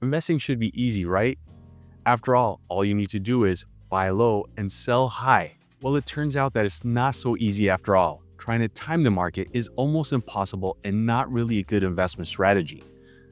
Investing should be easy, right? After all you need to do is buy low and sell high. Well, it turns out that it's not so easy after all. Trying to time the market is almost impossible and not really a good investment strategy.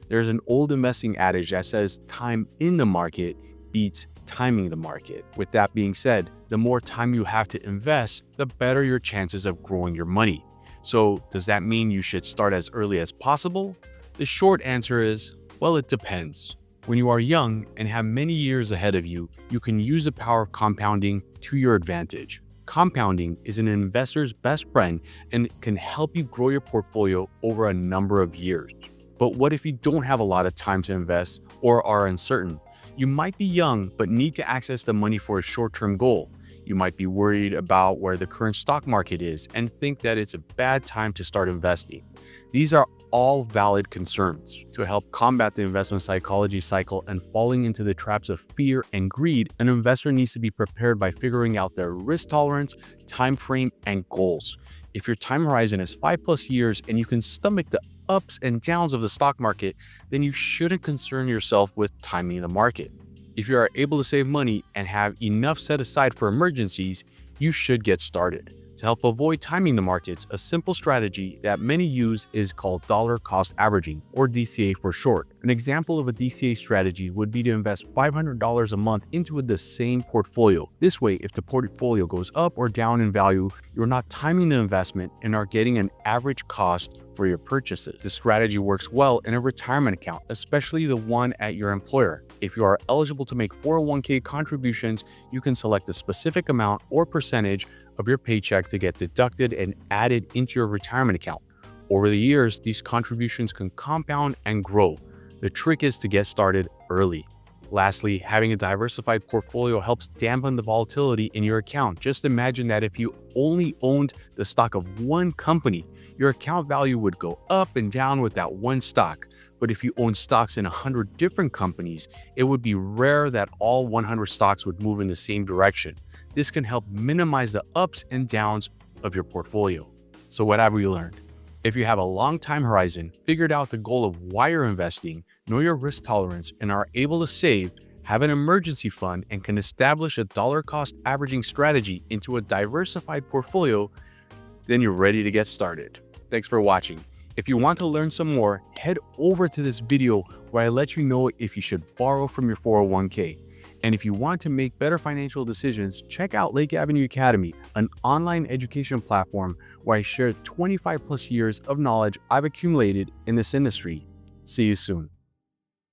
There's an old investing adage that says time in the market beats timing the market. With that being said, the more time you have to invest, the better your chances of growing your money. So does that mean you should start as early as possible? The short answer is, well, it depends. When you are young and have many years ahead of you, you can use the power of compounding to your advantage. Compounding is an investor's best friend and can help you grow your portfolio over a number of years. But what if you don't have a lot of time to invest or are uncertain? You might be young but need to access the money for a short-term goal. You might be worried about where the current stock market is and think that it's a bad time to start investing. These are all valid concerns. To help combat the investment psychology cycle and falling into the traps of fear and greed, an investor needs to be prepared by figuring out their risk tolerance, time frame, and goals. If your time horizon is 5+ years and you can stomach the ups and downs of the stock market, then you shouldn't concern yourself with timing the market. If you are able to save money and have enough set aside for emergencies, you should get started. To help avoid timing the markets, a simple strategy that many use is called dollar cost averaging, or DCA for short. An example of a DCA strategy would be to invest $500 a month into the same portfolio. This way, if the portfolio goes up or down in value, you're not timing the investment and are getting an average cost for your purchases. The strategy works well in a retirement account, especially the one at your employer. If you are eligible to make 401k contributions, you can select a specific amount or percentage of your paycheck to get deducted and added into your retirement account. Over the years, these contributions can compound and grow. The trick is to get started early. Lastly, having a diversified portfolio helps dampen the volatility in your account. Just imagine that if you only owned the stock of one company, your account value would go up and down with that one stock. But if you own stocks in 100 different companies, it would be rare that all 100 stocks would move in the same direction. This can help minimize the ups and downs of your portfolio. So what have we learned? If you have a long time horizon, figured out the goal of why you're investing, know your risk tolerance, and are able to save, have an emergency fund, and can establish a dollar cost averaging strategy into a diversified portfolio, then you're ready to get started. Thanks for watching. If you want to learn some more, head over to this video where I let you know if you should borrow from your 401k. And if you want to make better financial decisions, check out 𝐈'𝐦 Academy, an online education platform where I share 25+ years of knowledge I've accumulated in this industry. See you soon.